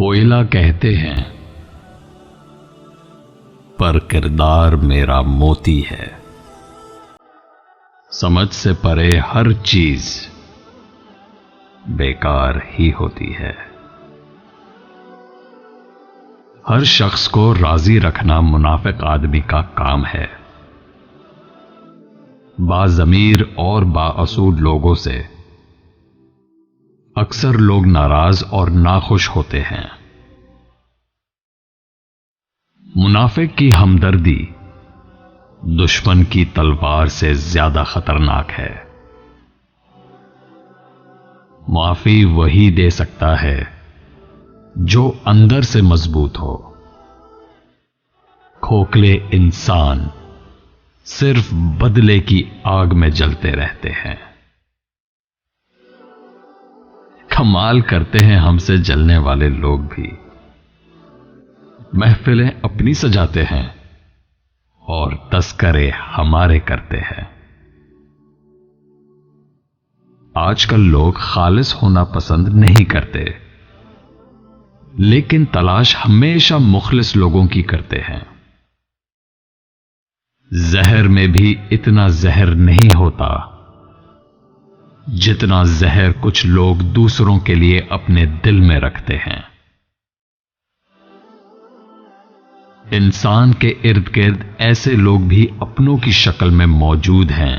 कोयला कहते हैं, पर किरदार मेरा मोती है। समझ से परे हर चीज बेकार ही होती है। हर शख्स को राजी रखना मुनाफिक आदमी का काम है। बाज़मीर और बाअसूल लोगों से अक्सर लोग नाराज और नाखुश होते हैं। मुनाफिक की हमदर्दी दुश्मन की तलवार से ज्यादा खतरनाक है। माफी वही दे सकता है जो अंदर से मजबूत हो। खोखले इंसान सिर्फ बदले की आग में जलते रहते हैं। कमाल करते हैं हमसे जलने वाले लोग भी। महफिलें अपनी सजाते हैं और तस्करे हमारे करते हैं। आजकल लोग खालिस होना पसंद नहीं करते, लेकिन तलाश हमेशा मुखलिस लोगों की करते हैं। जहर में भी इतना जहर नहीं होता जितना जहर कुछ लोग दूसरों के लिए अपने दिल में रखते हैं। इंसान के इर्द गिर्द ऐसे लोग भी अपनों की शक्ल में मौजूद हैं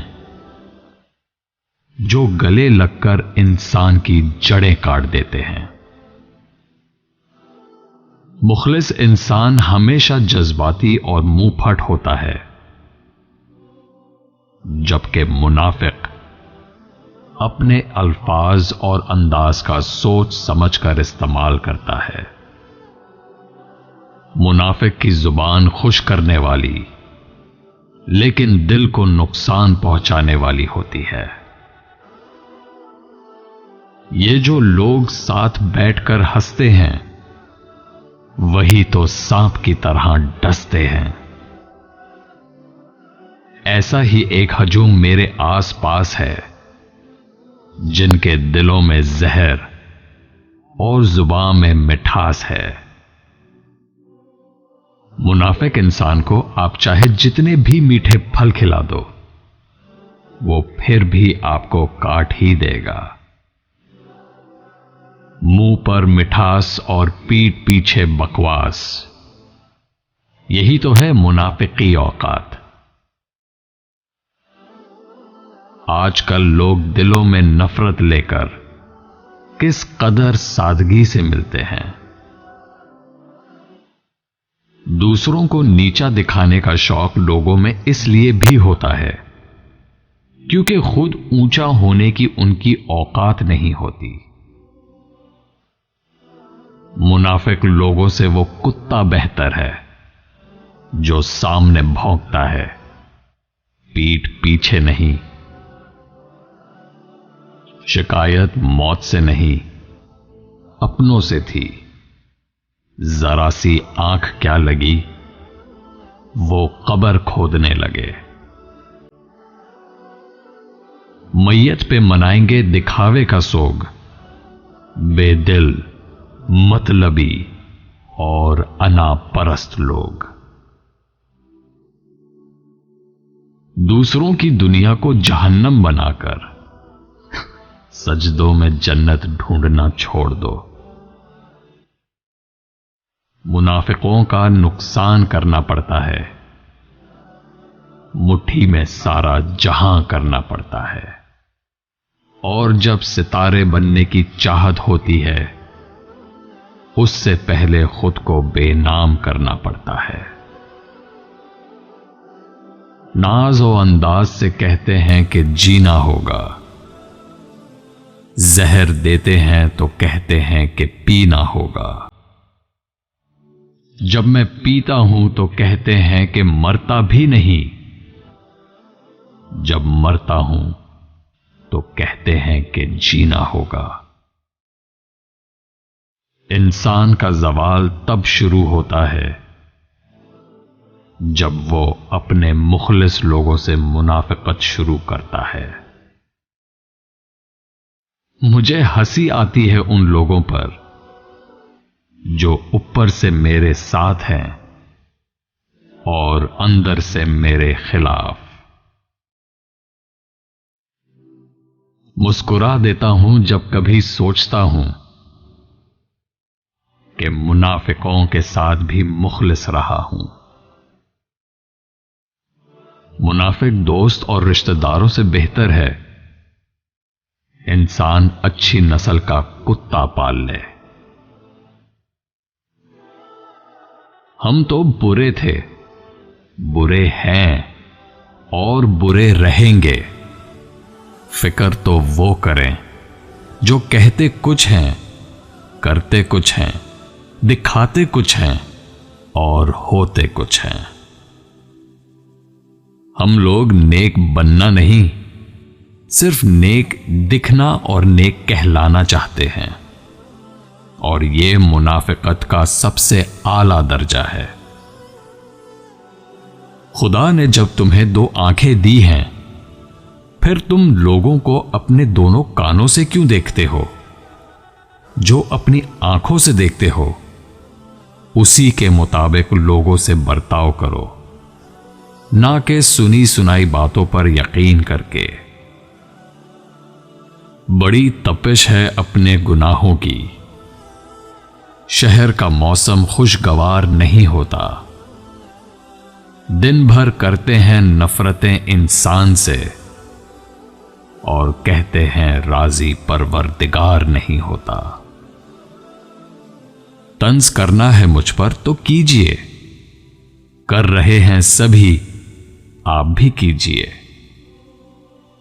जो गले लगकर इंसान की जड़ें काट देते हैं। मुखलिस इंसान हमेशा जज्बाती और मुंहफट होता है, जबकि मुनाफिक अपने अल्फाज और अंदाज का सोच समझकर इस्तेमाल करता है। मुनाफिक की जुबान खुश करने वाली लेकिन दिल को नुकसान पहुंचाने वाली होती है। ये जो लोग साथ बैठकर हंसते हैं वही तो सांप की तरह डसते हैं। ऐसा ही एक हजूम मेरे आस पास है जिनके दिलों में जहर और जुबान में मिठास है। मुनाफिक इंसान को आप चाहे जितने भी मीठे फल खिला दो, वो फिर भी आपको काट ही देगा। मुंह पर मिठास और पीठ पीछे बकवास, यही तो है मुनाफिक की औकात। आजकल लोग दिलों में नफरत लेकर किस कदर सादगी से मिलते हैं। दूसरों को नीचा दिखाने का शौक लोगों में इसलिए भी होता है क्योंकि खुद ऊंचा होने की उनकी औकात नहीं होती। मुनाफिक लोगों से वो कुत्ता बेहतर है जो सामने भौंकता है, पीठ पीछे नहीं। शिकायत मौत से नहीं, अपनों से थी। जरा सी आंख क्या लगी, वो कब्र खोदने लगे। मैयत पे मनाएंगे दिखावे का सोग, बेदिल, मतलबी और अनापरस्त लोग। दूसरों की दुनिया को जहन्नम बनाकर सजदों में जन्नत ढूंढना छोड़ दो। मुनाफिकों का नुकसान करना पड़ता है, मुट्ठी में सारा जहां करना पड़ता है। और जब सितारे बनने की चाहत होती है, उससे पहले खुद को बेनाम करना पड़ता है। नाज और अंदाज से कहते हैं कि जीना होगा, जहर देते हैं तो कहते हैं कि पीना होगा। जब मैं पीता हूं तो कहते हैं कि मरता भी नहीं, जब मरता हूं तो कहते हैं कि जीना होगा। इंसान का ज़वाल तब शुरू होता है जब वो अपने मुखलिस लोगों से मुनाफिकत शुरू करता है। मुझे हंसी आती है उन लोगों पर जो ऊपर से मेरे साथ हैं और अंदर से मेरे खिलाफ। मुस्कुरा देता हूं जब कभी सोचता हूं कि मुनाफिकों के साथ भी मुखलिस रहा हूं। मुनाफिक दोस्त और रिश्तेदारों से बेहतर है इंसान अच्छी नस्ल का कुत्ता पाल ले। हम तो बुरे थे, बुरे हैं और बुरे रहेंगे। फिक्र तो वो करें जो कहते कुछ हैं, करते कुछ हैं, दिखाते कुछ हैं और होते कुछ हैं। हम लोग नेक बनना नहीं, सिर्फ नेक दिखना और नेक कहलाना चाहते हैं, और यह मुनाफिकत का सबसे आला दर्जा है। खुदा ने जब तुम्हें 2 आंखें दी हैं, फिर तुम लोगों को अपने दोनों कानों से क्यों देखते हो? जो अपनी आंखों से देखते हो उसी के मुताबिक लोगों से बर्ताव करो, ना कि सुनी सुनाई बातों पर यकीन करके। बड़ी तपिश है अपने गुनाहों की, शहर का मौसम खुशगवार नहीं होता। दिन भर करते हैं नफरतें इंसान से और कहते हैं राजी परवरदिगार नहीं होता। तंज करना है मुझ पर तो कीजिए, कर रहे हैं सभी आप भी कीजिए।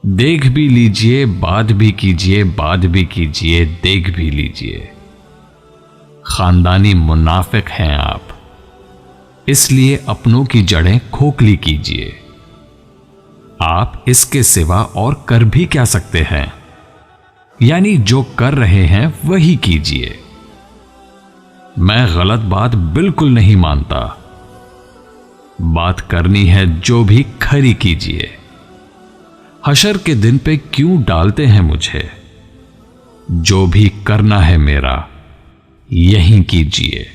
देख भी लीजिए, बात भी कीजिए, बात भी कीजिए, देख भी लीजिए। खानदानी मुनाफिक हैं आप, इसलिए अपनों की जड़ें खोखली कीजिए। आप इसके सिवा और कर भी क्या सकते हैं? यानी जो कर रहे हैं वही कीजिए। मैं गलत बात बिल्कुल नहीं मानता। बात करनी है जो भी खरी कीजिए। हशर के दिन पे क्यों डालते हैं मुझे? जो भी करना है मेरा यहीं कीजिए।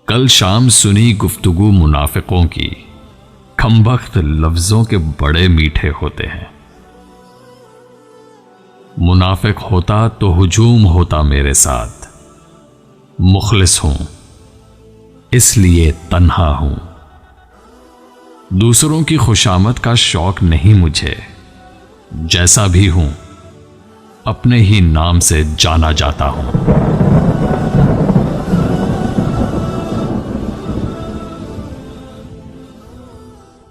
कल शाम सुनी गुफ्तगू मुनाफिकों की। खंबख्त लफ्जों के बड़े मीठे होते हैं। मुनाफिक होता तो हुजूम होता मेरे साथ। मुखलिस हूं इसलिए तन्हा हूं। दूसरों की खुशामद का शौक नहीं मुझे। जैसा भी हूं अपने ही नाम से जाना जाता हूं।